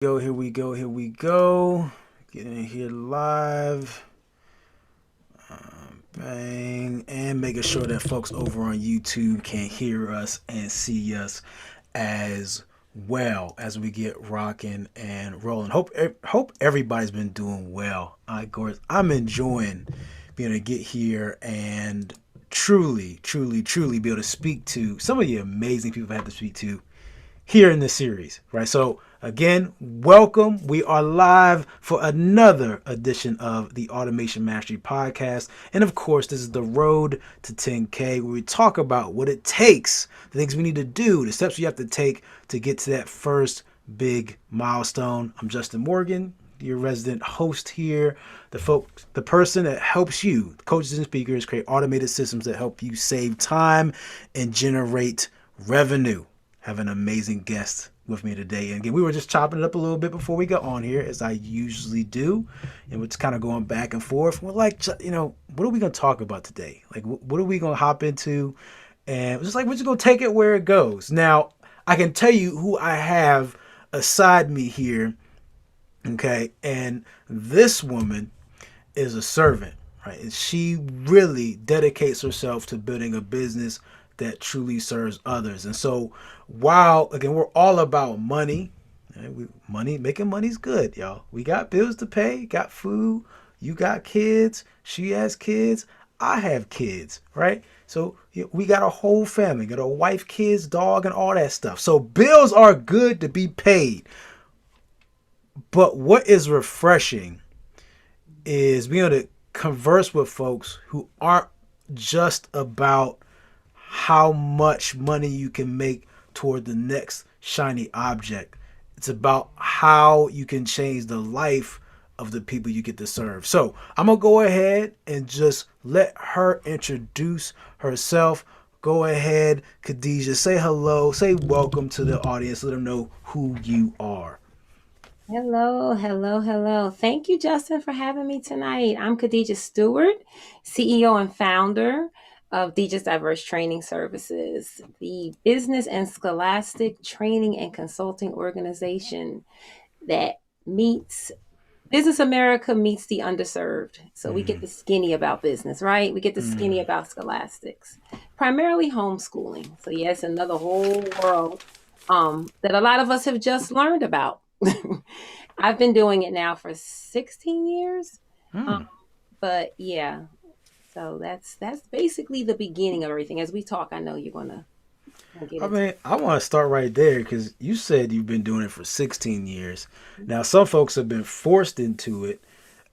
Here we go. Getting here live. Bang. And making sure that folks over on YouTube can hear us and see us as well as we get rocking and rolling. Hope everybody's been doing well. Of course, I'm enjoying being able to get here and truly be able to speak to some of the amazing people I have to speak to here in this series, right? So again, welcome. We are live for another edition of the Automation Mastery Podcast. And of course, this is the road to 10K, where we talk about what it takes, the things we need to do, the steps you have to take to get to that first big milestone. I'm Justin Morgan, your resident host here, the person that helps you, coaches and speakers, create automated systems that help you save time and generate revenue. Have an amazing guest with me today. And again, we were just chopping it up a little bit before we got on here, as I usually do. And we're just kind of going back and forth. We're like, what are we going to talk about today? Like, what are we going to hop into? And it's just like, we're just going to take it where it goes. Now, I can tell you who I have aside me here. Okay. And this woman is a servant, right? And she really dedicates herself to building a business that truly serves others. And so while, again, we're all about money, right? Making money's good, y'all. We got bills to pay, got food, you got kids, she has kids, I have kids, right? So we got a whole family, got a wife, kids, dog, and all that stuff. So bills are good to be paid. But what is refreshing is being able to converse with folks who aren't just about how much money you can make toward the next shiny object. It's about how you can change the life of the people you get to serve. So I'm going to go ahead and just let her introduce herself. Go ahead, Khadijah, say hello, say welcome to the audience. Let them know who you are. Hello. Thank you, Justin, for having me tonight. I'm Khadijah Steward, CEO and founder of DJ's Diverse Training Services, the business and scholastic training and consulting organization that meets Business America meets the underserved. So we get Mm-hmm. the skinny about business, right? We get the skinny about scholastics, primarily homeschooling. So yes, another whole world that a lot of us have just learned about. I've been doing it now for 16 years. Um, Mm-hmm. but yeah, so that's basically the beginning of everything. As we talk, I know you're gonna get I into. mean, I want to start right there because you said you've been doing it for 16 years. Now, some folks have been forced into it,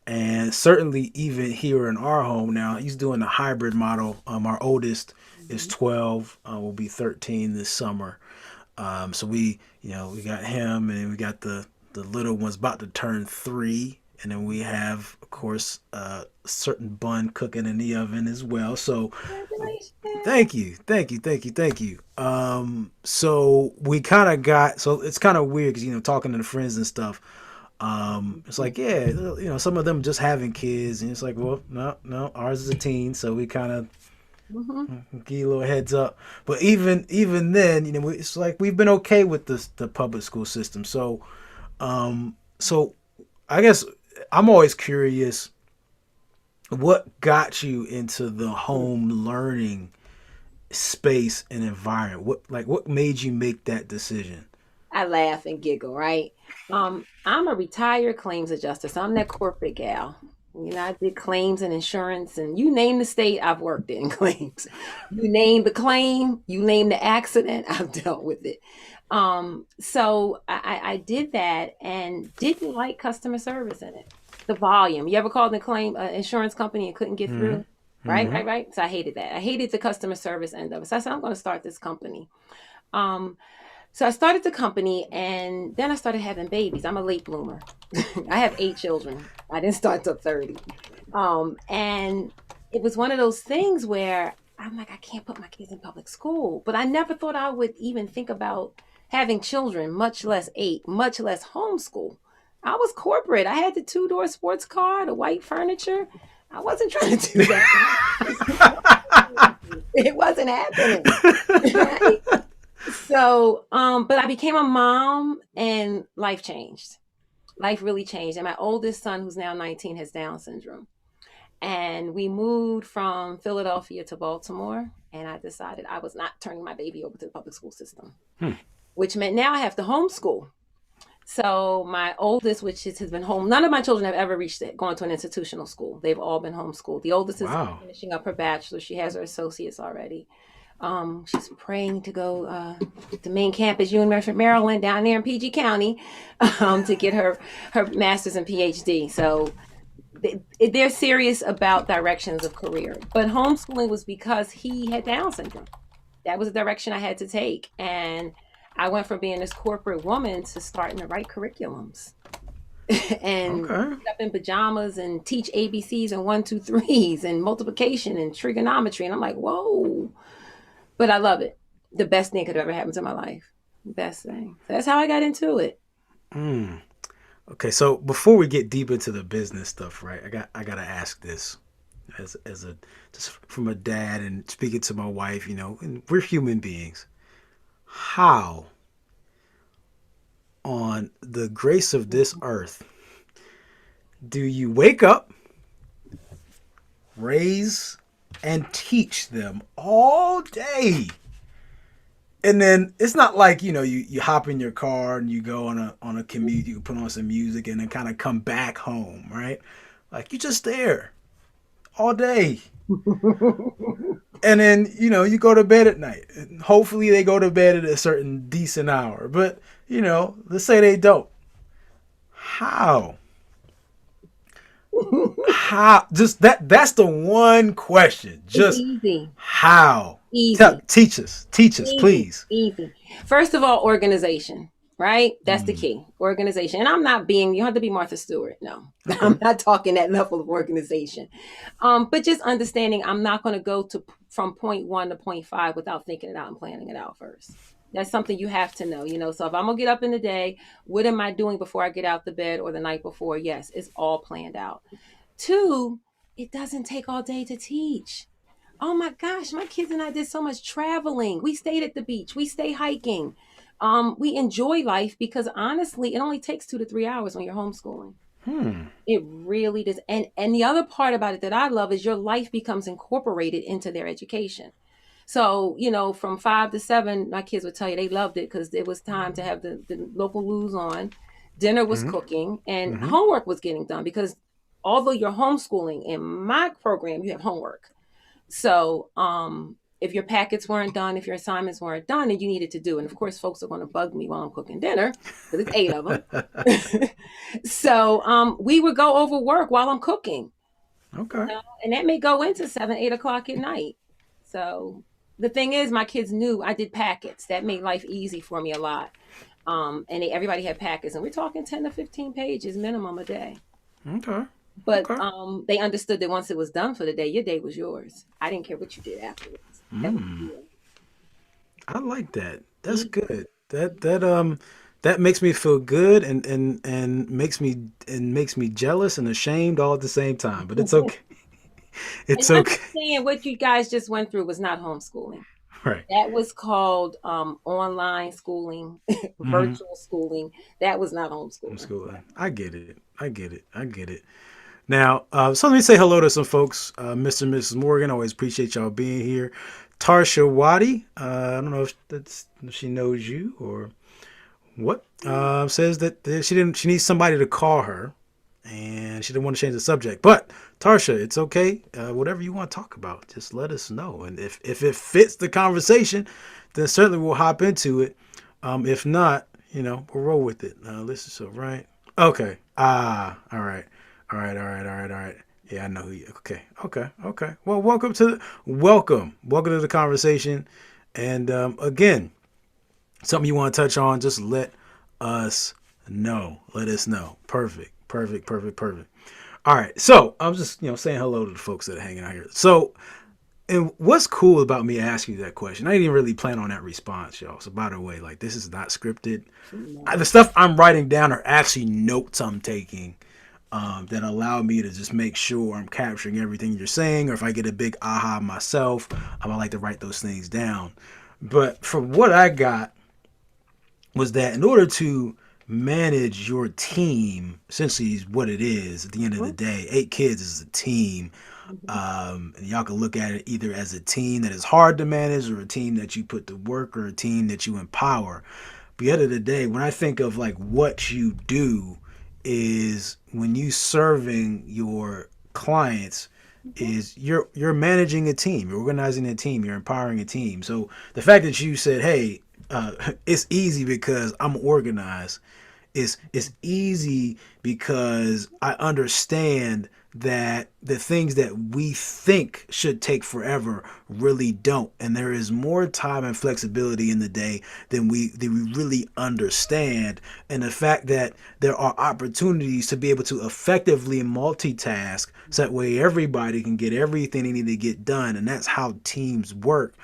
and certainly even here in our home now, he's doing a hybrid model. Our oldest is Mhm. 12, will be 13 this summer. So we got him, and we got the little one's about to turn 3, and then we have, of course, a certain bun cooking in the oven as well. So Congratulations. thank you. So we kind of got, so it's kind of weird because talking to the friends and stuff. It's like, yeah, some of them just having kids, and it's like, well, no, ours is a teen, so we kind of Hmm. give you a little heads up. But even then, it's like we've been okay with the public school system. So I guess I'm always curious, what got you into the home learning space and environment? What made you make that decision? I laugh and giggle, right? I'm a retired claims adjuster, so I'm that corporate gal. I did claims and insurance, and you name the state, I've worked in claims. You name the claim, you name the accident, I've dealt with it. So I did that and didn't like customer service in it. The volume. You ever called a claim insurance company and couldn't get Mm-hmm. through? Right, Mm-hmm. right, right. So I hated that. I hated the customer service end of it. So I said, I'm going to start this company. Um, so I started the company and then I started having babies. I'm a late bloomer. I have 8 children. I didn't start till 30. And it was one of those things where I'm like, I can't put my kids in public school. But I never thought I would even think about having children, much less eight, much less homeschool. I was corporate. I had the two-door sports car, the white furniture. I wasn't trying to do that. It wasn't happening. Right? So, but I became a mom and life changed. Life really changed. And my oldest son, who's now 19, has Down syndrome. And we moved from Philadelphia to Baltimore. And I decided I was not turning my baby over to the public school system, Hmm. which meant now I have to homeschool. So my oldest, has been home. None of my children have ever reached it, gone to an institutional school. They've all been homeschooled. The oldest is Wow. finishing up her bachelor. She has her associates already. She's praying to go to main campus, University of Maryland, down there in PG County, to get her master's and PhD. So they're serious about directions of career. But homeschooling was because he had Down syndrome. That was the direction I had to take, and I went from being this corporate woman to starting to write curriculums and Okay. get up in pajamas and teach ABCs and one, two, threes and multiplication and trigonometry. And I'm like, whoa. But I love it. The best thing could ever happen to my life. Best thing. So that's how I got into it. Mm. Okay. So before we get deep into the business stuff, right? I gotta ask this as a just from a dad and speaking to my wife. And we're human beings. How on the grace of this earth do you wake up, raise, and teach them all day? And then it's not like you hop in your car and you go on a commute. You can put on some music and then kind of come back home, right? Like you just there all day, and then you go to bed at night. And hopefully they go to bed at a certain decent hour. But let's say they don't. How? How? Just that's the one question. It's Just easy. how? Easy. Teach us, Easy. please. Easy. First of all, organization, right? That's the Mm. key. Organization. And I'm not being, you don't have to be Martha Stewart. No, I'm not talking that level of organization. But just understanding I'm not going to go to from point one to point five without thinking it out and planning it out first. That's something you have to know. So if I'm gonna get up in the day, what am I doing before I get out the bed or the night before? Yes, it's all planned out. Two, it doesn't take all day to teach. Oh my gosh, my kids and I did so much traveling. We stayed at the beach, we stay hiking. We enjoy life because honestly, it only takes 2 to 3 hours when you're homeschooling. Hmm. It really does. And the other part about it that I love is your life becomes incorporated into their education. So, from 5 to 7, my kids would tell you they loved it because it was time to have the local news on, dinner was Hmm. cooking, and Hmm. homework was getting done because although you're homeschooling, in my program, you have homework. So, if your packets weren't done, if your assignments weren't done, and you needed to do, and of course, folks are going to bug me while I'm cooking dinner because it's 8 of them. So, we would go over work while I'm cooking, Okay. and that may go into 7, 8 o'clock at night. So, the thing is, my kids knew I did packets. That made life easy for me a lot. And everybody had packets, and we're talking 10 to 15 pages minimum a day. Okay. But Okay. they understood that once it was done for the day, your day was yours. I didn't care what you did afterwards. That was Mm. you. I like that. That's Easy. good. That makes me feel good and makes me jealous and ashamed all at the same time. But it's okay. And It's okay. understand what you guys just went through was not homeschooling. Right. That was called online schooling, Mm-hmm. virtual schooling. That was not From homeschooling. school. I get it. I get it. I get it. Now, so let me say hello to some folks. Mr. and Mrs. Morgan, always appreciate y'all being here. Tarsha Wadi, I don't know if she knows you or what. Says that she needs somebody to call her, and she didn't want to change the subject. But Tarsha, it's okay. Whatever you want to talk about, just let us know. And if it fits the conversation, then certainly we'll hop into it. If not, we'll roll with it. Listen, so right. Okay. All right. All right. All right. All right. All right. Yeah, I know who you. Okay. Okay. Okay. Well, welcome to the conversation. And again, something you want to touch on, just let us know. Let us know. Perfect. Perfect. Perfect. Perfect. All right. So I'm just saying hello to the folks that are hanging out here. So, and what's cool about me asking you that question? I didn't even really plan on that response, y'all. So by the way, like this is not scripted. The stuff I'm writing down are actually notes I'm taking that allow me to just make sure I'm capturing everything you're saying. Or if I get a big aha myself, I like to write those things down. But from what I got was that in order to manage your team, essentially is what it is at the end of the Mhm, day, 8 kids is a team. mhm. And y'all can look at it either as a team that is hard to manage or a team that you put to work or a team that you empower. But at the end of the day, when I think of like what you do is when you serving your clients Mhm. is you're managing a team, you're organizing a team, you're empowering a team. So the fact that you said, "Hey, it's easy because I'm organized," it's easy because I understand that the things that we think should take forever really don't, and there is more time and flexibility in the day than we really understand. And the fact that there are opportunities to be able to effectively multitask so that way everybody can get everything they need to get done, and that's how teams work,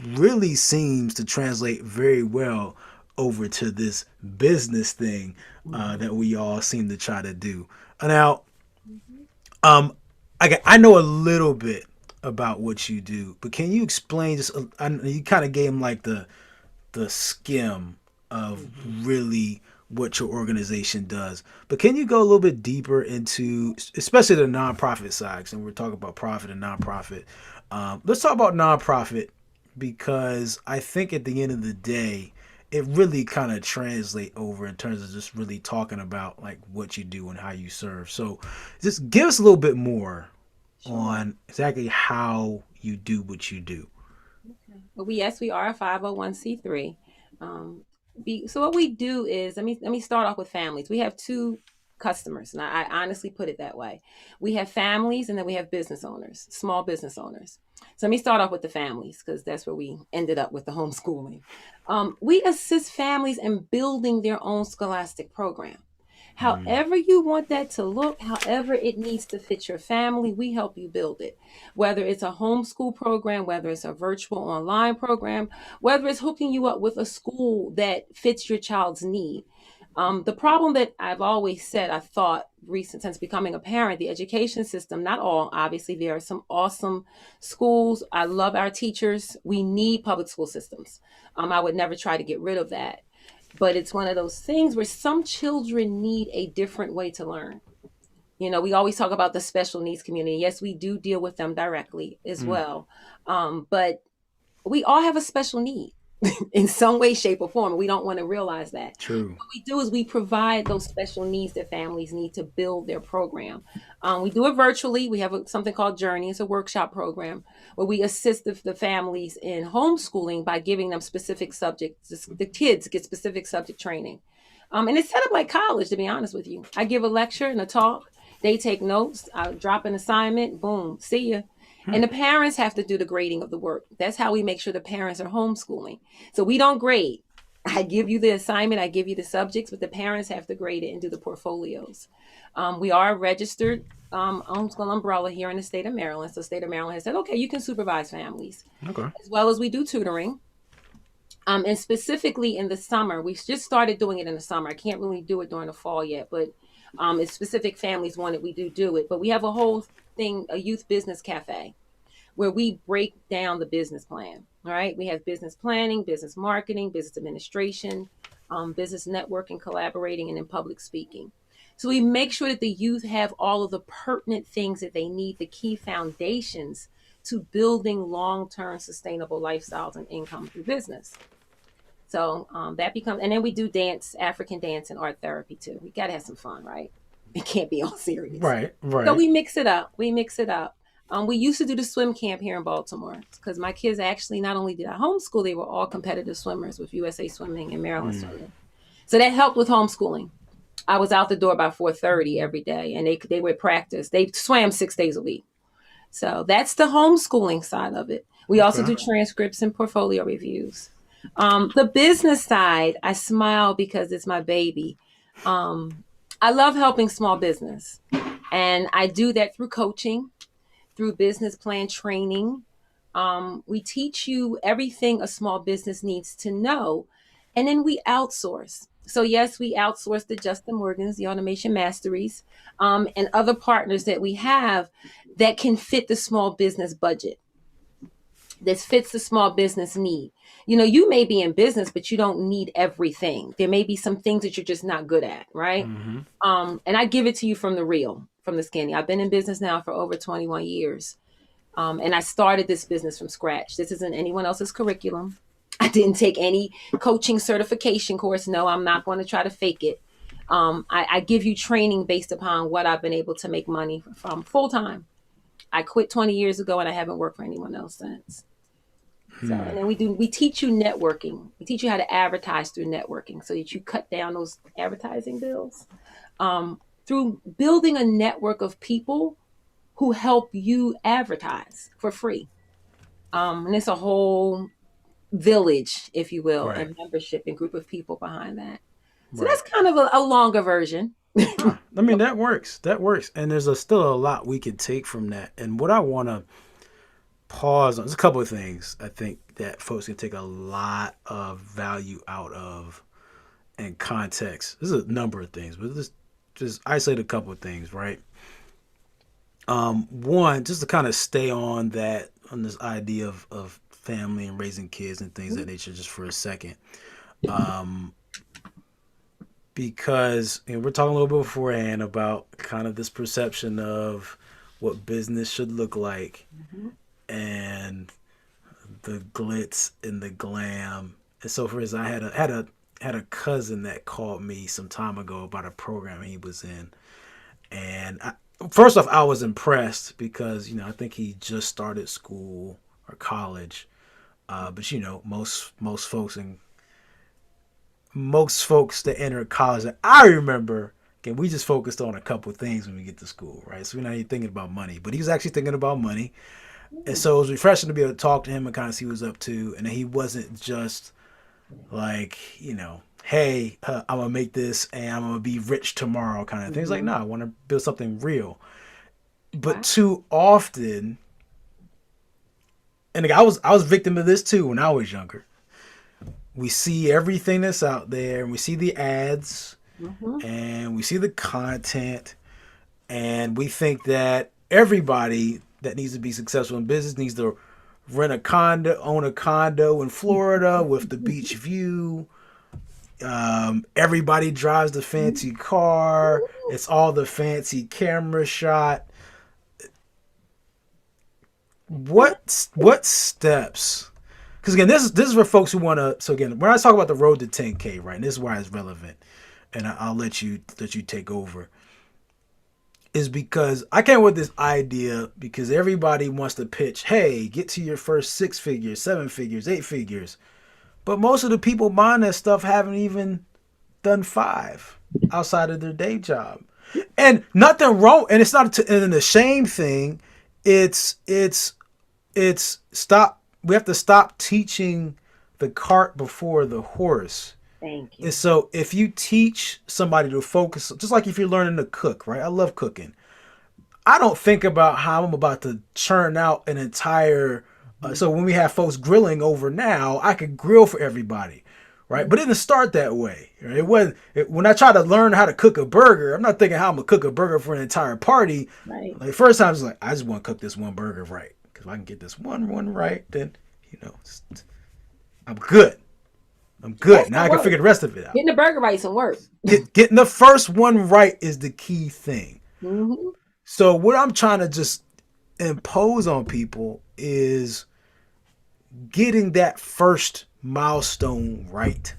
really seems to translate very well over to this business thing Mhm. that we all seem to try to do. Now, Mhm. um, I know a little bit about what you do, but can you explain just? You kind of gave him like the skim of Mhm. really what your organization does. But can you go a little bit deeper into, especially the nonprofit side? And we're talking about profit and nonprofit. Let's talk about nonprofit because I think at the end of the day, it really kind of translate over in terms of just really talking about like what you do and how you serve. So just give us a little bit more Sure. on exactly how you do what you do. Okay. Well, yes, we are a 501c3. Um, so what we do is let me start off with families. We have two customers, and I honestly put it that way. We have families, and then we have business owners, small business owners. So let me start off with the families because that's where we ended up with the homeschooling. We assist families in building their own scholastic program. Mm, However you want that to look, however it needs to fit your family, we help you build it. Whether it's a homeschool program, whether it's a virtual online program, whether it's hooking you up with a school that fits your child's need. The problem that I've always said, I thought recent since becoming a parent, the education system, not all, obviously, there are some awesome schools. I love our teachers. We need public school systems. I would never try to get rid of that. But it's one of those things where some children need a different way to learn. We always talk about the special needs community. Yes, we do deal with them directly as mm, well. But we all have a special need in some way, shape, or form. And we don't want to realize that. true. What we do is we provide those special needs that families need to build their program. We do it virtually. We have something called Journey. It's a workshop program where we assist the families in homeschooling by giving them specific subjects. The kids get specific subject training. And it's set up like college, to be honest with you. I give a lecture and a talk. They take notes. I drop an assignment. Boom. See ya. Hmm. And the parents have to do the grading of the work. That's how we make sure the parents are homeschooling. So we don't grade. I give you the assignment, I give you the subjects, but the parents have to grade it and do the portfolios. We are a registered homeschool umbrella here in the state of Maryland. So, state of Maryland has said, okay, you can supervise families, Okay. as well as we do tutoring. And specifically in the summer, we just started doing it in the summer. I can't really do it during the fall yet, but if specific families want it, we do it. But we have a whole thing, a youth business cafe where we break down the business plan. All right. We have business planning, business marketing, business administration, business networking, collaborating, and then public speaking. So we make sure that the youth have all of the pertinent things that they need, the key foundations to building long term sustainable lifestyles and income through business. So that becomes, and then we do dance, African dance, and art therapy too. We got to have some fun, right? It can't be all serious. Right. So Right. we mix it up. We mix it up. We used to do the swim camp here in Baltimore because my kids actually not only did I homeschool, they were all competitive swimmers with USA Swimming and Maryland Mm. Swimming. So that helped with homeschooling. I was out the door by 4:30 every day, and they would practice. They swam 6 days a week. So that's the homeschooling side of it. We also Okay. do transcripts and portfolio reviews. The business side, I smile because it's my baby. I love helping small business, and I do that through coaching, through business plan training. We teach you everything a small business needs to know, and then we outsource. So yes, we outsource the Justin Morgans, the Automation Masteries, and other partners that we have that can fit the small business budget. that fits the small business need. You may be in business, but you don't need everything. There may be some things that you're just not good at, right? Mm-hmm. And I give it to you from the real, from the skinny. I've been in business now for over 21 years. And I started this business from scratch. This isn't anyone else's curriculum. I didn't take any coaching certification course. No, I'm not going to try to fake it. I give you training based upon what I've been able to make money from full time. I quit 20 years ago and I haven't worked for anyone else since. So, and then we teach you networking. We teach you how to advertise through networking so that you cut down those advertising bills. Through building a network of people who help you advertise for free. And it's a whole village, if you will, Right. and membership and group of people behind that. So Right. that's kind of a longer version. I mean, that works. That works. And there's still a lot we could take from that. And what I want to pause on, there's a couple of things I think that folks can take a lot of value out of and context. There's a number of things, but let's just isolate a couple of things, right? One, just to kind of stay on on this idea of family and raising kids and things of that nature just for a second. Um, because we're talking a little bit beforehand about kind of this perception of what business should look like Mm-hmm. and the glitz and the glam. And so for instance, I had a cousin that called me some time ago about a program he was in, and first off, I was impressed because I think he just started school or college, but most folks that enter college, and I remember, again, we just focused on a couple of things when we get to school, right? So we're not even thinking about money, but he was actually thinking about money. And so it was refreshing to be able to talk to him and kind of see what he was up to. And he wasn't just like, hey, I'm going to make this and I'm going to be rich tomorrow kind of thing. He's like, Mm-hmm. no, I want to build something real. But Wow. too often, and again, I was victim of this too when I was younger. We see everything that's out there and we see the ads Mm-hmm. and we see the content and we think that everybody that needs to be successful in business needs to rent a condo, own a condo in Florida with the beach view. Everybody drives the fancy car. It's all the fancy camera shot. What steps? Because again, this is for folks who want to. So again, when I talk about the road to 10K, right? And this is why it's relevant, and I'll let you take over. Is because I came with this idea because everybody wants to pitch, hey, get to your first 6 figures, 7 figures, 8 figures. But most of the people buying that stuff haven't even done five outside of their day job. And nothing wrong. And it's not and the shame thing. It's stop. We have to stop teaching the cart before the horse. Thank And you. so if you teach somebody to focus, just like if you're learning to cook, right? I love cooking. I don't think about how I'm about to churn out an entire. So when we have folks grilling over now, I could grill for everybody, right? But it didn't start that way. Right? When I try to learn how to cook a burger. I'm not thinking how I'm gonna cook a burger for an entire party. Right. Like first time, it's like I just want to cook this one burger right because if I can get this one right, then you know I'm good. I'm That's good. Now some I can work. figure the rest of it out. Getting the burger right, some work. Getting the first one right is the key thing. Mm-hmm. So what I'm trying to just impose on people is getting that first milestone right.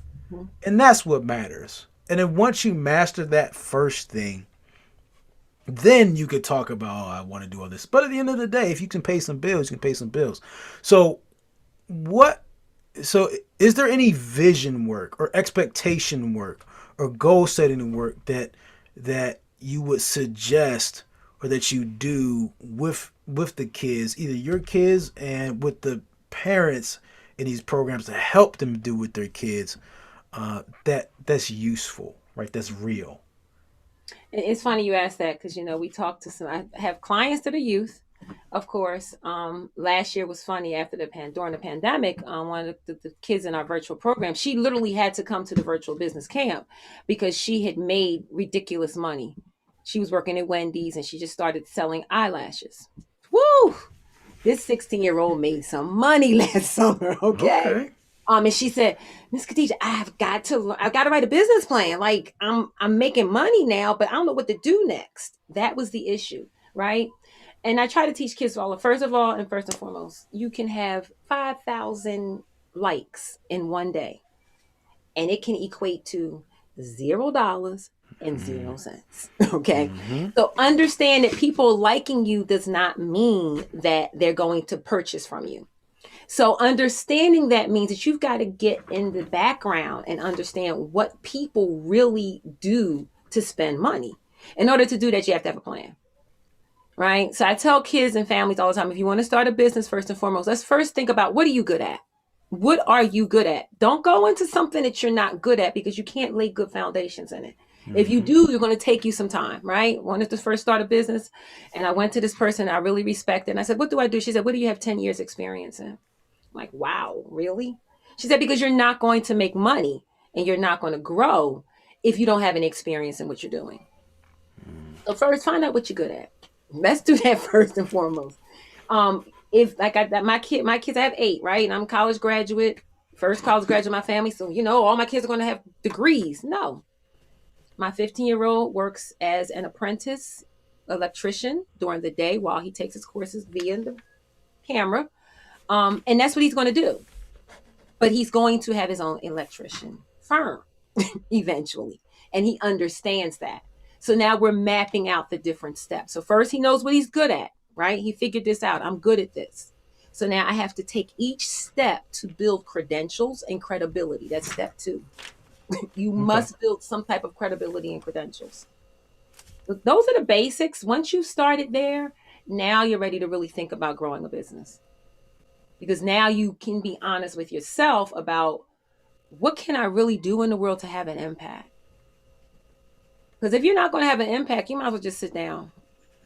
And that's what matters. And then once you master that first thing, then you could talk about, oh, I want to do all this. But at the end of the day, if you can pay some bills, you can pay some bills. So what so is there any vision work or expectation work or goal setting work that you would suggest or that you do with the kids, either your kids and with the parents in these programs to help them do with their kids, that's useful, right? That's real. It's funny you asked that because we talked to some. I have clients that are youth, of course. Last year was funny after during the pandemic. One of the kids in our virtual program, she literally had to come to the virtual business camp because she had made ridiculous money. She was working at Wendy's and she just started selling eyelashes. Woo! This 16-year-old made some money last summer, okay? Okay. And she said, Miss Khadijah, I've got to write a business plan. Like I'm making money now, but I don't know what to do next. That was the issue, right? And I try to teach kids all, first of all, and first and foremost, you can have 5,000 likes in one day, and it can equate to $0 and 0 cents. Okay. Mm-hmm. So understand that people liking you does not mean that they're going to purchase from you. So understanding that means that you've got to get in the background and understand what people really do to spend money. In order to do that, you have to have a plan. Right. So I tell kids and families all the time, if you want to start a business, first and foremost, let's first think about, what are you good at? What are you good at? Don't go into something that you're not good at, because you can't lay good foundations in it. If you Mm-hmm. do, you're going to take you some time, right? Wanted to first start a business, and I went to this person I really respected, and I said, what do I do? She said, what do you have 10 years experience in? I'm like, wow, really? She said, because you're not going to make money and you're not going to grow if you don't have any experience in what you're doing. So first, find out what you're good at. Let's do that first and foremost. If like my kids, I have 8, right? And I'm a college graduate, first college graduate in my family. So, all my kids are going to have degrees. No, my 15-year-old works as an apprentice electrician during the day while he takes his courses via the camera. And that's what he's going to do. But he's going to have his own electrician firm eventually. And he understands that. So now we're mapping out the different steps. So first, he knows what he's good at, right? He figured this out. I'm good at this. So now I have to take each step to build credentials and credibility. That's step 2. You Okay. must build some type of credibility and credentials. Those are the basics. Once you started there, now you're ready to really think about growing a business. Because now you can be honest with yourself about, what can I really do in the world to have an impact? Because if you're not going to have an impact, you might as well just sit down.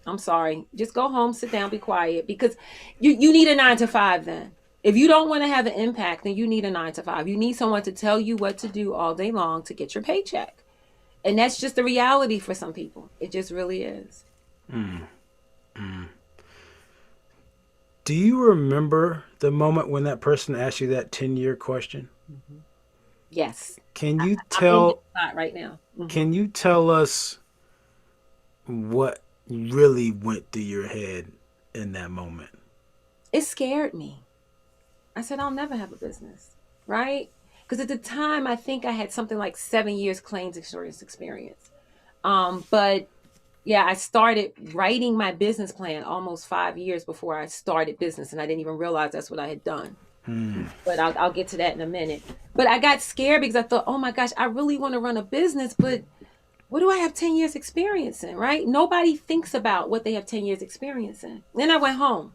I'm sorry. Just go home, sit down, be quiet, because you need a 9 to 5 then. If you don't want to have an impact, then you need a 9 to 5. You need someone to tell you what to do all day long to get your paycheck. And that's just the reality for some people. It just really is. Mm. Mm. Do you remember the moment when that person asked you that 10-year question? Mm-hmm. Yes. Can you I'm in this tell spot right now. Mm-hmm. can you tell us what really went through your head in that moment? It scared me. I said, I'll never have a business, right? Because at the time, I think I had something like 7 years claims insurance experience. But yeah, I started writing my business plan almost 5 years before I started business, and I didn't even realize that's what I had done. Hmm. But I'll get to that in a minute. But I got scared because I thought, oh my gosh, I really want to run a business, but what do I have 10 years experience in, right? Nobody thinks about what they have 10 years experience in. Then I went home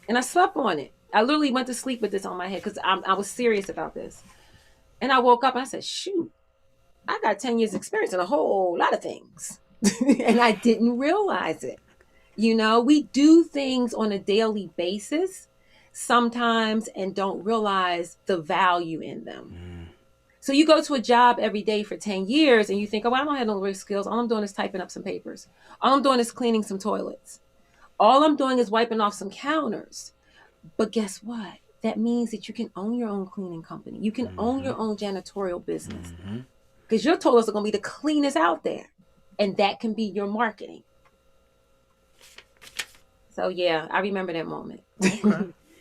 and I slept on it. I literally went to sleep with this on my head because I was serious about this. And I woke up and I said, shoot, I got 10 years experience in a whole lot of things. And I didn't realize it. We do things on a daily basis sometimes and don't realize the value in them. Mm. So you go to a job every day for 10 years and you think, oh, I don't have no real skills. All I'm doing is typing up some papers. All I'm doing is cleaning some toilets. All I'm doing is wiping off some counters. But guess what? That means that you can own your own cleaning company. You can own Mm-hmm. your own janitorial business, Mm-hmm. because your toilets are going to be the cleanest out there. And that can be your marketing. So yeah, I remember that moment.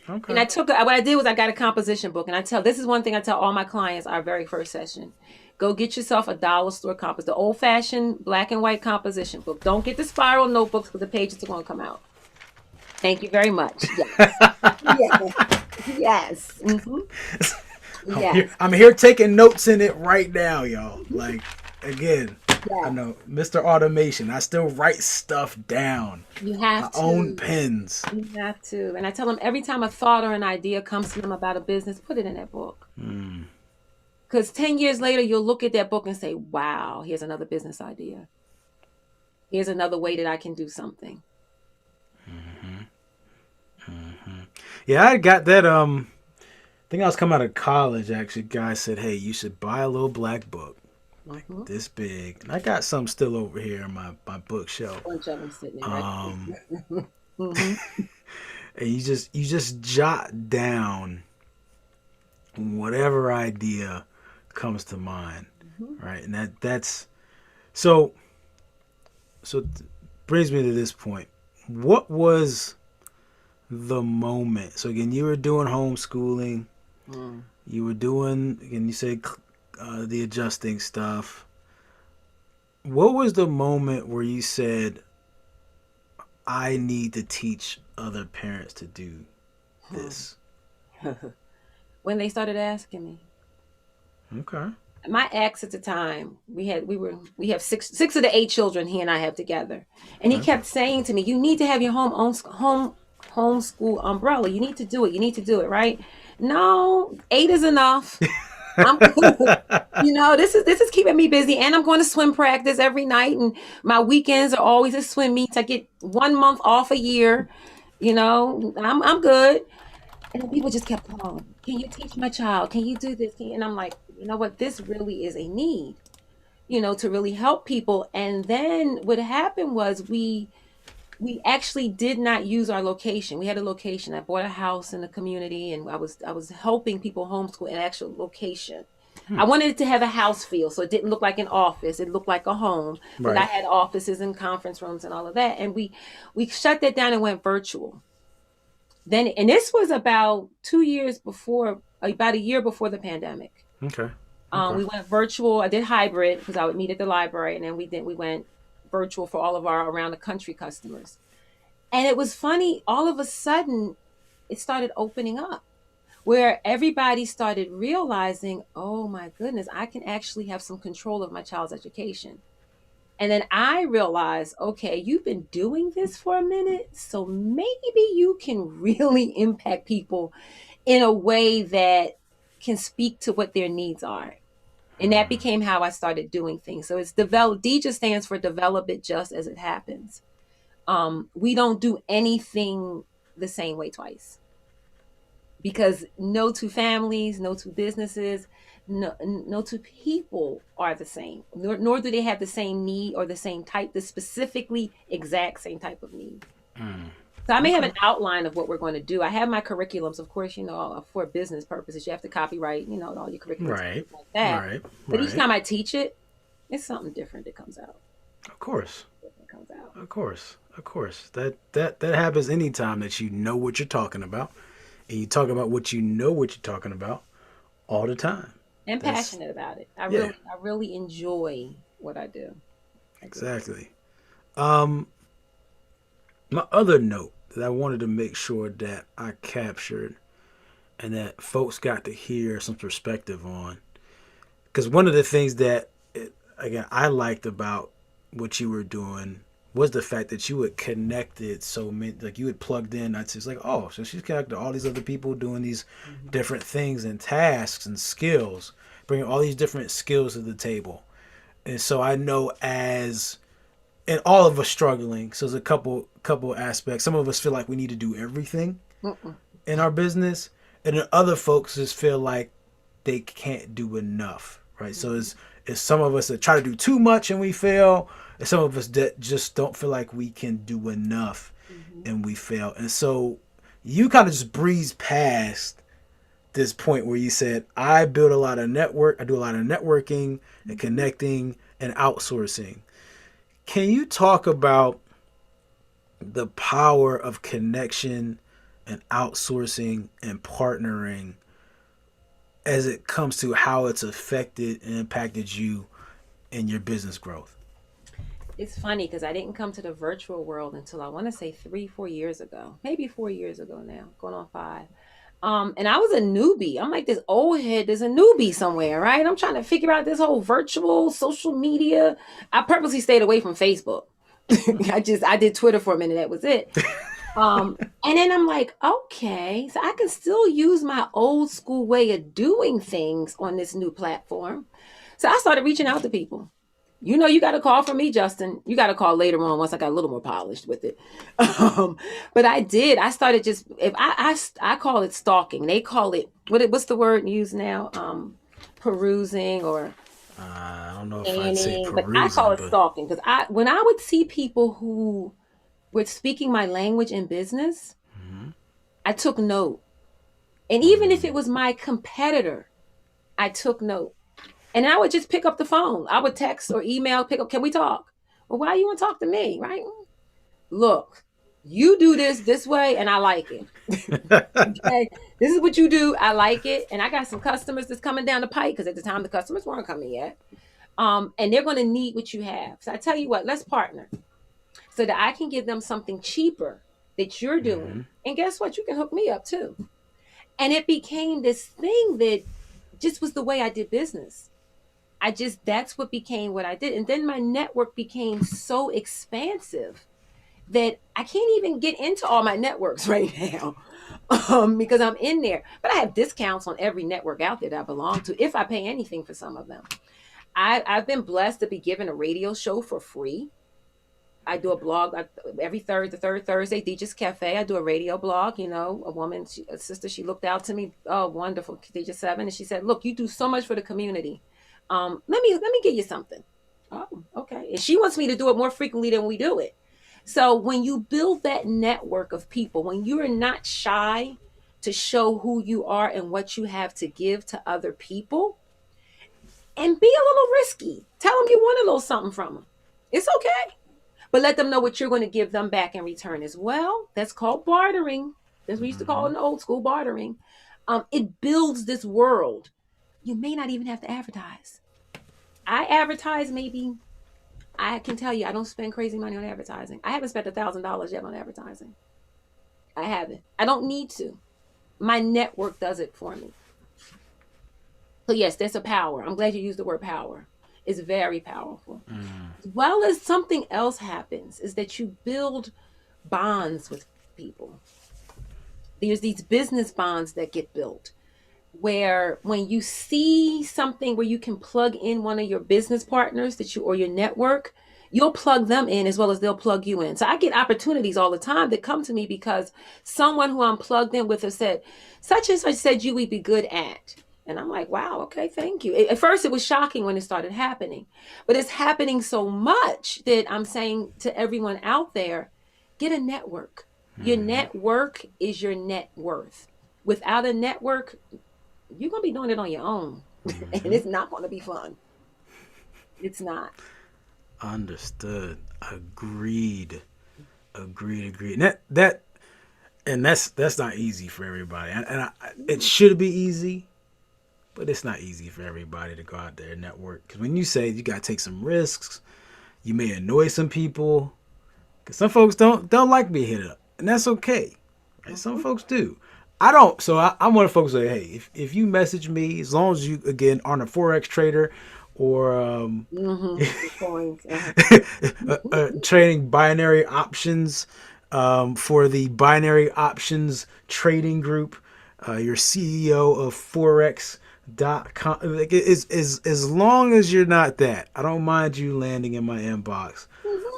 Okay. And Okay. what I did was I got a composition book, and this is one thing I tell all my clients our very first session. Go get yourself a dollar store compass, the old fashioned black and white composition book. Don't get the spiral notebooks because the pages are going to come out. Thank you very much. Yes. Yes. Yes. Mm-hmm. Yes. I'm here taking notes in it right now, y'all. Like, again, I Yes. know Mr. Automation. I still write stuff down. You I have own to. pens. You have to. And I tell them, every time a thought or an idea comes to them about a business, put it in that book. Mm. Because 10 years later, you'll look at that book and say, wow, here's another business idea. Here's another way that I can do something. Mm-hmm. Mm-hmm. Yeah, I got that. I think I was coming out of college. Actually, guy said, "Hey, you should buy a little black book, like Mm-hmm. this big." And I got some still over here in my bookshelf. Bunch of them sitting there, right? Um, Mm-hmm. And you just jot down whatever idea comes to mind, Mhm. right? And that's so brings me to this point. What was the moment? So again, you were doing homeschooling. Mm. You were doing again. You said the adjusting stuff. What was the moment where you said, "I need to teach other parents to do this"? When they started asking me. Okay. My ex at the time, we have six of the eight children he and I have together, and he Okay. kept saying to me, "You need to have your homeschool umbrella. You need to do it. You need to do it, right?" No, eight is enough. I'm good. This is keeping me busy, and I'm going to swim practice every night, and my weekends are always at swim meets. I get 1 month off a year. I'm good. And then people just kept calling. Can you teach my child? Can you do this? And I'm like, you know what? This really is a need, to really help people. And then what happened was we actually did not use our location. We had a location. I bought a house in the community, and I was helping people homeschool an actual location. I wanted it to have a house feel, so it didn't look like an office. It looked like a home, but I Right. had offices and conference rooms and all of that. And we shut that down and went virtual. Then, and this was about a year before the pandemic. Okay. Okay. We went virtual. I did hybrid because I would meet at the library, and then we went virtual for all of our around the country customers. And it was funny. All of a sudden, it started opening up where everybody started realizing, oh my goodness, I can actually have some control of my child's education. And then I realized, okay, you've been doing this for a minute, so maybe you can really impact people in a way that can speak to what their needs are. And that became how I started doing things. So it's develop. D just stands for develop it just as it happens. We don't do anything the same way twice because no two families, no two businesses, no two people are the same. Nor do they have the same need or the same type, the specifically exact same type of need. Mm. So I may have Okay. an outline of what we're going to do. I have my curriculums, of course, for business purposes. You have to copyright, all your curriculums and Right. things like that. Right. But each Right. time I teach it, it's something different that comes out. Of course. Different comes out. Of course. Of course. That happens anytime that you know what you're talking about, and you talk about what you know what you're talking about all the time. And That's passionate about it. yeah. I really enjoy what I do. I do. Exactly. Um, my other note that I wanted to make sure that I captured and that folks got to hear some perspective on, because one of the things that again I liked about what you were doing was the fact that you had connected so many, like you had plugged in. I'd just like, oh, so she's connected to all these other people doing these Mhm. different things and tasks and skills, bringing all these different skills to the table. And so I know as and all of us struggling. So there's a couple aspects. Some of us feel like we need to do everything Mm-mm. in our business, and then other folks just feel like they can't do enough, right? So Mhm. it's some of us that try to do too much and we fail, and some of us that just don't feel like we can do enough Mhm. and we fail. And so you kind of just breeze past this point where you said, I build a lot of network, I do a lot of networking and Mhm. connecting and outsourcing. Can you talk about the power of connection and outsourcing and partnering as it comes to how it's affected and impacted you in your business growth? It's funny because I didn't come to the virtual world until I want to say 3, 4 years ago, maybe 4 years ago now, going on 5. And I was a newbie. I'm like this old head. There's a newbie somewhere, right? I'm trying to figure out this whole virtual social media. I purposely stayed away from Facebook. I did Twitter for a minute. That was it. And then I'm like, okay, so I can still use my old school way of doing things on this new platform. So I started reaching out to people. You got a call from me, Justin. You got a call later on once I got a little more polished with it. Um, but I did. I started just if I call it stalking. They call it what's the word used now? Perusing or I don't know if I'd say scanning, but I call perusing, it but stalking because I when I would see people who were speaking my language in business, mhm. I took note. And even if it was my competitor, I took note. And I would just pick up the phone. I would text or email, pick up, can we talk? Well, why you want to talk to me, right? Look, you do this way, and I like it. Okay, this is what you do. I like it, and I got some customers that's coming down the pike because at the time the customers weren't coming yet. And they're going to need what you have. So I tell you what, let's partner so that I can give them something cheaper that you're Mm-hmm. doing. And guess what? You can hook me up too. And it became this thing that just was the way I did business. That's what became what I did. And then my network became so expansive that I can't even get into all my networks right now because I'm in there. But I have discounts on every network out there that I belong to if I pay anything for some of them. I've been blessed to be given a radio show for free. I do a blog every the third Thursday, DJ's Cafe. I do a radio blog. A woman, a sister, she looked out to me. Oh, wonderful, Khadijah 7, and she said, "Look, you do so much for the community. Let me get you something." Oh, okay. And she wants me to do it more frequently than we do it. So when you build that network of people, when you're not shy to show who you are and what you have to give to other people, and be a little risky, tell them you want a little something from them. It's okay. But let them know what you're going to give them back in return as well. That's called bartering. That's what we used to call it in the old school, bartering. It builds this world. You may not even have to advertise. I advertise maybe, I can tell you, I don't spend crazy money on advertising. I haven't spent $1,000 yet on advertising. I haven't. I don't need to. My network does it for me. So yes, there's a power. I'm glad you used the word power. It's very powerful. As well as something else happens is that you build bonds with people. There's these business bonds that get built where when you see something where you can plug in one of your business partners or your network, you'll plug them in as well as they'll plug you in. So I get opportunities all the time that come to me because someone who I'm plugged in with has said, such and such said you would be good at. And I'm like, wow, okay, thank you. At first, it was shocking when it started happening, but it's happening so much that I'm saying to everyone out there, get a network. Your network is your net worth. Without a network, you're going to be doing it on your own, and it's not going to be fun. It's not. Understood. Agreed. And that's not easy for everybody. It should be easy, but it's not easy for everybody to go out there and network. Because when you say you got to take some risks, you may annoy some people. Because some folks don't like being hit up, and that's okay. Right? Some folks do. I don't. So I'm one of the folks that, hey, if you message me, as long as you again aren't a forex trader or trading binary options for the binary options trading group, your CEO of forex.com. Like, as long as you're not that, I don't mind you landing in my inbox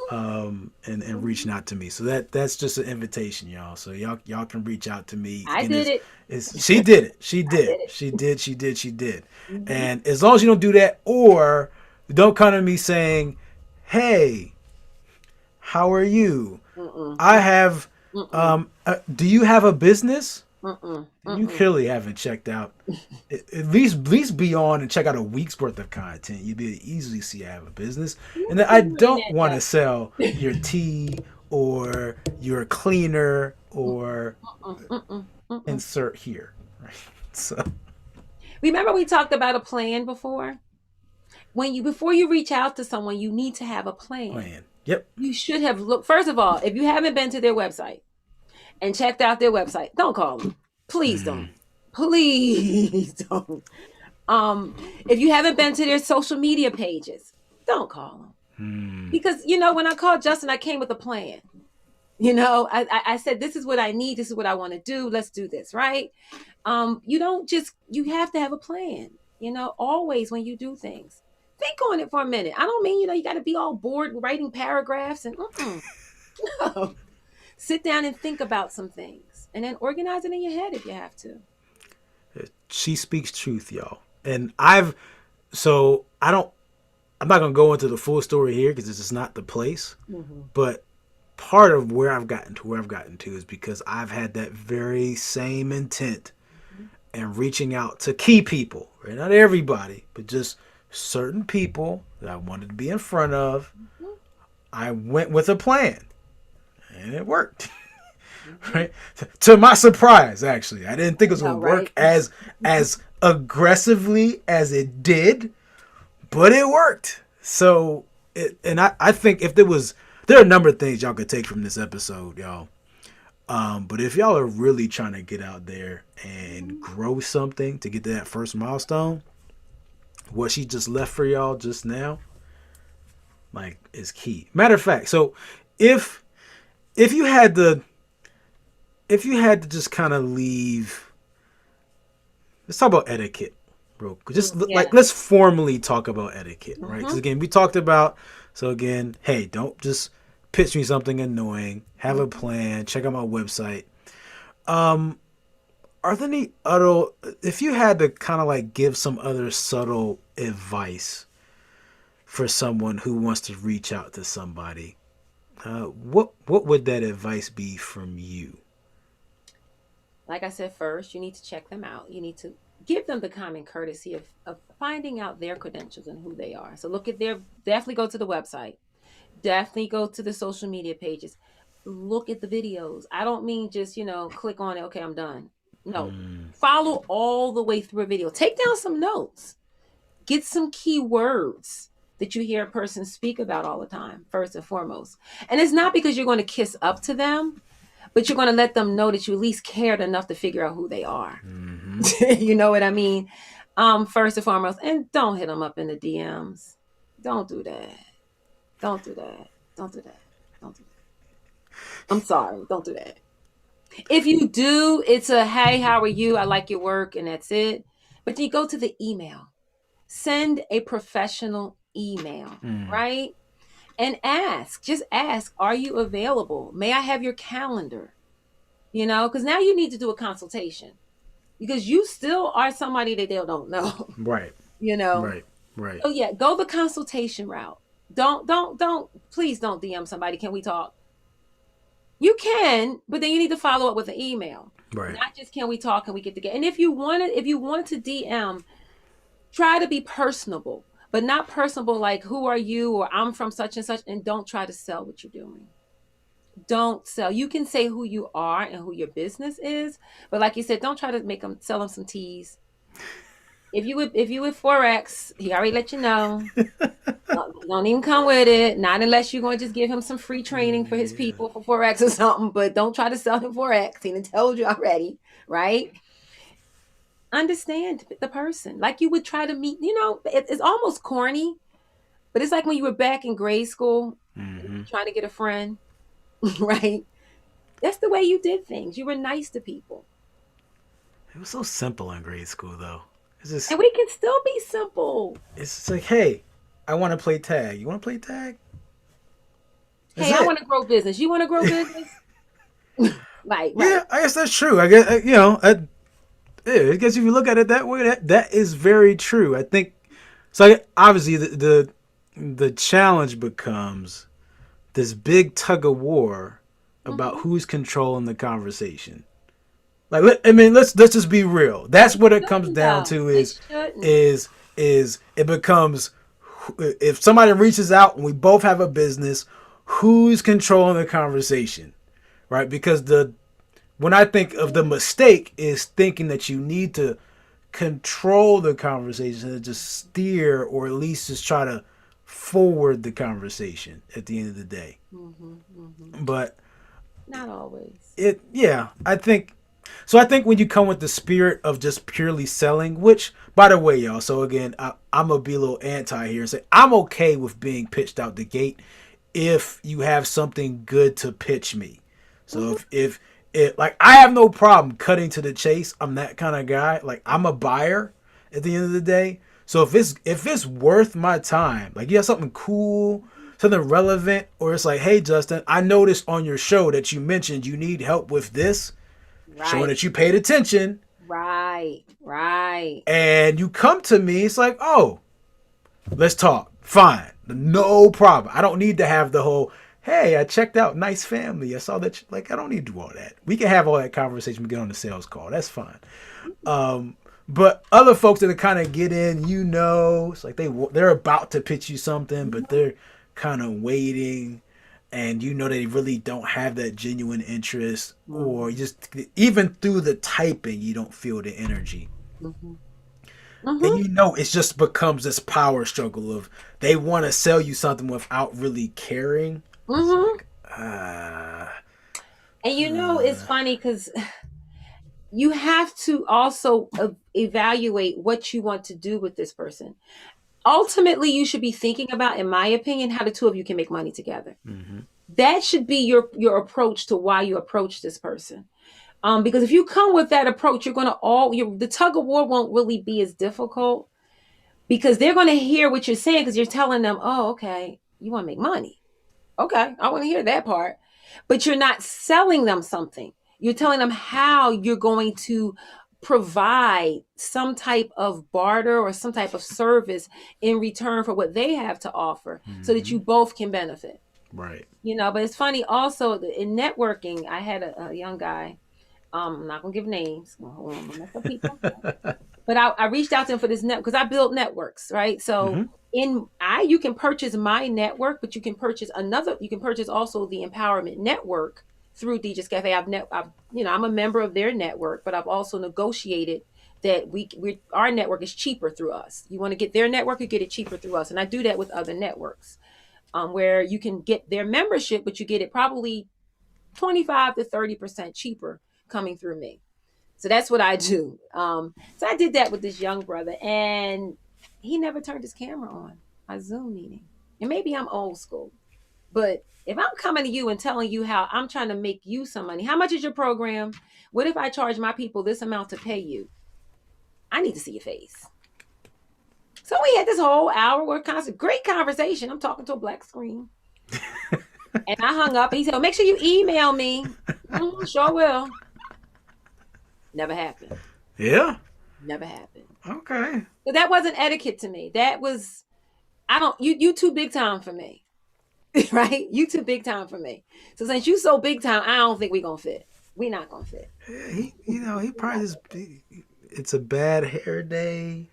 and reaching out to me. So that's just an invitation, y'all. So y'all can reach out to me. I did it. She did it. She I did did. it. She did. Mm-hmm. And as long as you don't do that, or don't come to me saying, "Hey, how are you? Mm-mm. I have. Mm-mm. Do you have a business?" Mm-mm. You clearly haven't checked out. At least be on and check out a week's worth of content. You'd be able to easily see I have a business, and that I don't want to sell your tea or your cleaner or insert here. Right? So Remember we talked about a plan before? Before you reach out to someone, you need to have a plan. Yep. You should have looked. First of all, if you haven't been to their website and checked out their website, don't call them. Please don't. Please don't. If you haven't been to their social media pages, don't call them. Because when I called Justin, I came with a plan. I said, this is what I need, this is what I want to do, let's do this, right? You have to have a plan, always when you do things. Think on it for a minute. I don't mean, you got to be all bored writing paragraphs and no. Sit down and think about some things and then organize it in your head if you have to. She speaks truth, y'all. And I'm not going to go into the full story here because this is not the place, but part of where I've gotten to where I've gotten to is because I've had that very same intent and reaching out to key people, right? Not everybody, but just certain people that I wanted to be in front of. Mm-hmm. I went with a plan, and it worked. Mm-hmm. Right? To my surprise, actually, I didn't think it was No, going to right? work as aggressively as it did, but it worked. So, I think if there are a number of things y'all could take from this episode, y'all. But if y'all are really trying to get out there and grow something to get to that first milestone, what she just left for y'all just now, like, is key. Matter of fact, so if if you had to just kind of leave, let's talk about etiquette, bro. Just Yeah. let's formally talk about etiquette, right? Because Mm-hmm. again, we talked about, so again, hey, don't just pitch me something annoying. Have a plan. Check out my website. Um, are there any other, if you had to kind of like give some other subtle advice for someone who wants to reach out to somebody, what would that advice be from you? Like I said, first, you need to check them out. You need to give them the common courtesy of finding out their credentials and who they are. So look at their, definitely go to the website, definitely go to the social media pages, look at the videos. I don't mean just, click on it, okay, I'm done. No, Mm, follow all the way through a video. Take down some notes, get some key words that you hear a person speak about all the time, first and foremost. And it's not because you're going to kiss up to them, but you're going to let them know that you at least cared enough to figure out who they are. hmm You know what I mean? First and foremost, and don't hit them up in the DMs. Don't do that. Don't do that. Don't do that. Don't do that. I'm sorry. Don't do that. If you do, it's a hey, how are you? I like your work, and that's it. But then you go to the email. Send a professional email, mm, right? And ask, just ask, are you available? May I have your calendar? Because now you need to do a consultation because you still are somebody that they don't know, right, you know? right, right. So yeah, go the consultation route. Please don't DM somebody. Can we talk? You can, but then you need to follow up with an email. Right. Not just can we talk, can we get together? And if you wanted to DM, try to be personable, but not personable like who are you or I'm from such and such, and don't try to sell what you're doing. Don't sell. You can say who you are and who your business is, but like you said, don't try to make them sell them some teas. If you would forex, he already let you know. Don't even come with it. Not unless you're going to just give him some free training for his Yeah. people for forex or something. But don't try to sell him forex. He done told you already, right? Understand the person like you would try to meet. It's almost corny, but it's like when you were back in grade school hmm trying to get a friend, right? That's the way you did things. You were nice to people. It was so simple in grade school, though. It's just, And we can still be simple. it's just like, hey, I want to play tag. You want to play tag? That's Hey, I want it. to grow business. You want to grow business? Right, right. Yeah, I guess that's true. I guess yeah, I guess if you look at it that way, that is very true. I think so. Obviously, the challenge becomes this big tug of war about Hmm. who's controlling the conversation. Like, I mean, let's just be real. That's what it comes Shouldn't down though. to It is shouldn't. is is it becomes, if somebody reaches out and we both have a business, who's controlling the conversation, right? Because the when I think of the mistake is thinking that you need to control the conversation and just steer or at least just try to forward the conversation at the end of the day. Hmm. But Not always. yeah, I think when you come with the spirit of just purely selling, which, by the way, y'all, so again, I'm going to be a little anti here and say I'm okay with being pitched out the gate if you have something good to pitch me. So Hmm. if it, like, I have no problem cutting to the chase. I'm that kind of guy. Like, I'm a buyer at the end of the day. So if it's worth my time, like you have something cool, something relevant, or it's like, hey Justin, I noticed on your show that you mentioned you need help with this, showing Right, that you paid attention, right, right. and you come to me, it's like, oh, let's talk. Fine. No problem. I don't need to have the whole, hey, I checked out Nice Family. I saw that. Like, I don't need to do all that. We can have all that conversation. We get on the sales call. That's fine. But other folks that kind of get in, it's like they're about to pitch you something, but they're kind of waiting, and they really don't have that genuine interest, or Mm-hmm. just even through the typing, you don't feel the energy, Mm-hmm. and Mm-hmm. it just becomes this power struggle of they want to sell you something without really caring. It's Mm-hmm. like ah. And it's funny because you have to also evaluate what you want to do with this person. Ultimately, you should be thinking about, in my opinion, how the two of you can make money together. Mm-hmm. That should be your approach to why you approach this person. Because if you come with that approach, you're going to the tug of war won't really be as difficult because they're going to hear what you're saying because you're telling them, oh, okay, you want to make money. Okay, I want to hear that part. But you're not selling them something. You're telling them how you're going to provide some type of barter or some type of service in return for what they have to offer so that Mm-hmm. you both can benefit. Right. But it's funny also in networking, I had a young guy. I'm not gonna give names. I'm gonna mess up people. But I reached out to him for this because I built networks, right? So Mm-hmm. you can purchase my network, but you can purchase also the empowerment network through DJ's Cafe. I'm a member of their network, but I've also negotiated that our network is cheaper through us. You want to get their network, you get it cheaper through us. And I do that with other networks, where you can get their membership, but you get it probably 25 to 30% cheaper coming through me. So that's what I do. So I did that with this young brother, and he never turned his camera on my Zoom meeting. And maybe I'm old school, but if I'm coming to you and telling you how I'm trying to make you some money, how much is your program? What if I charge my people this amount to pay you? I need to see your face. So we had this whole hour worth great conversation. I'm talking to a black screen. And I hung up. And he said, well, make sure you email me. Sure will. Never happened. Yeah. Never happened. Okay. But that wasn't etiquette to me. That was I don't you too big time for me. Right? You too big time for me. So since you so big time, I don't think we gonna fit. We not gonna fit. Yeah, he We probably not just. gonna fit. It's a bad hair day.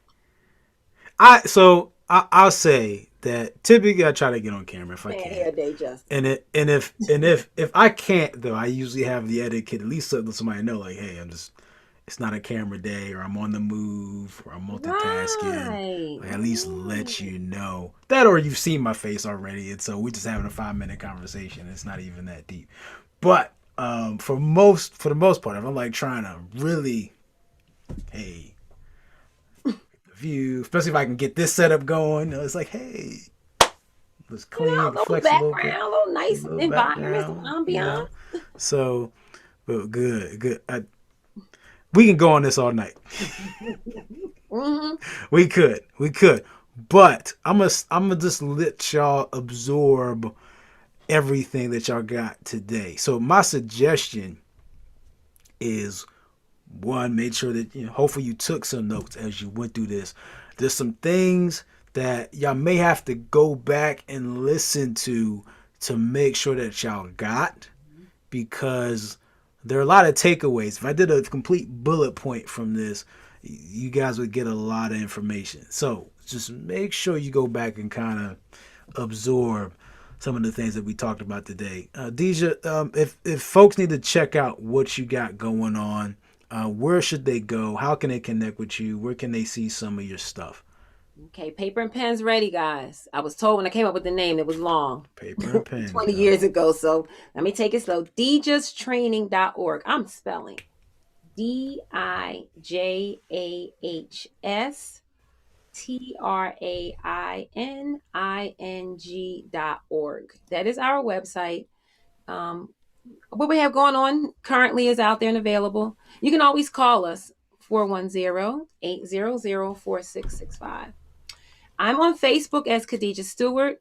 I'll say that typically I try to get on camera if I Bad can, hair day, Justin. and if I can't though, I usually have the etiquette at least so that somebody know like, hey, it's not a camera day, or I'm on the move, or I'm multitasking. Right. Like, at least let Right. you know that, or you've seen my face already, and so we're just having a 5 minute conversation. It's not even that deep, but for the most part, if I'm like trying to really, hey, view, especially if I can get this setup going, it's like, hey, let's clean, Little flex a little bit, background, little a nice little environment, some background, ambiance. So, but good, good. We can go on this all night. Hmm. We could, but I'm gonna just let y'all absorb everything that y'all got today. So my suggestion is one, make sure that hopefully you took some notes as you went through this. There's some things that y'all may have to go back and listen to make sure that y'all got, because there are a lot of takeaways. If I did a complete bullet point from this, you guys would get a lot of information. So just make sure you go back and kind of absorb some of the things that we talked about today. Deja, if folks need to check out what you got going on, where should they go? How can they connect with you? Where can they see some of your stuff? Okay, paper and pens ready, guys. I was told when I came up with the name it was long. Paper and pens, 20 guys. years ago. So let me take it slow. Dijastraining.org. I'm spelling DIJAHSTRAINING.org. That is our website. Um, what we have going on currently is out there and available. You can always call us 410-800-4665. I'm on Facebook as Khadijah Steward.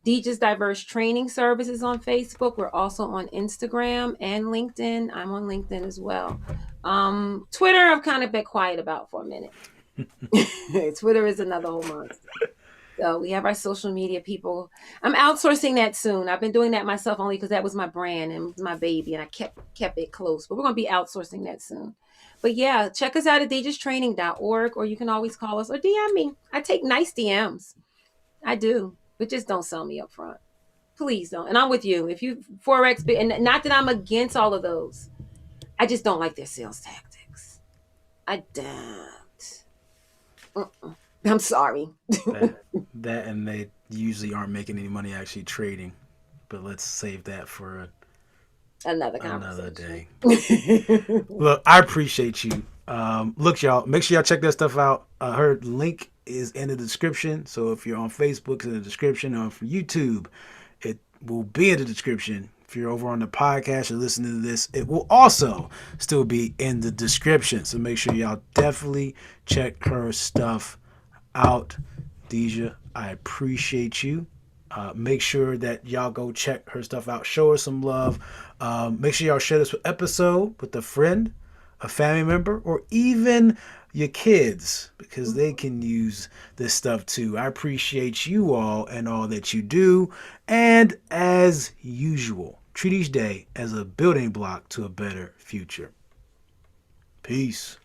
Deej's Diverse Training Services on Facebook. We're also on Instagram and LinkedIn. I'm on LinkedIn as well. Twitter, I've kind of been quiet about for a minute. Twitter is another whole monster. So we have our social media people. I'm outsourcing that soon. I've been doing that myself only because that was my brand and it was my baby, and I kept it close. But we're gonna be outsourcing that soon. But yeah, check us out at dejastraining.org, or you can always call us or DM me. I take nice DMs. I do, but just don't sell me up front. Please don't. And I'm with you. If you Forex, and not that I'm against all of those, I just don't like their sales tactics. I don't. I'm sorry. That that and they usually aren't making any money actually trading. But let's save that for Another another conversation. day. Look, I appreciate you. Look, y'all, make sure y'all check that stuff out. Her link is in the description. So if you're on Facebook, it's in the description. Or for YouTube, it will be in the description. If you're over on the podcast or listening to this, it will also still be in the description. So make sure y'all definitely check her stuff out. Deja, I appreciate you. Make sure that y'all go check her stuff out. Show her some love. Make sure y'all share this episode with a friend, a family member, or even your kids because they can use this stuff too. I appreciate you all and all that you do. And as usual, treat each day as a building block to a better future. Peace.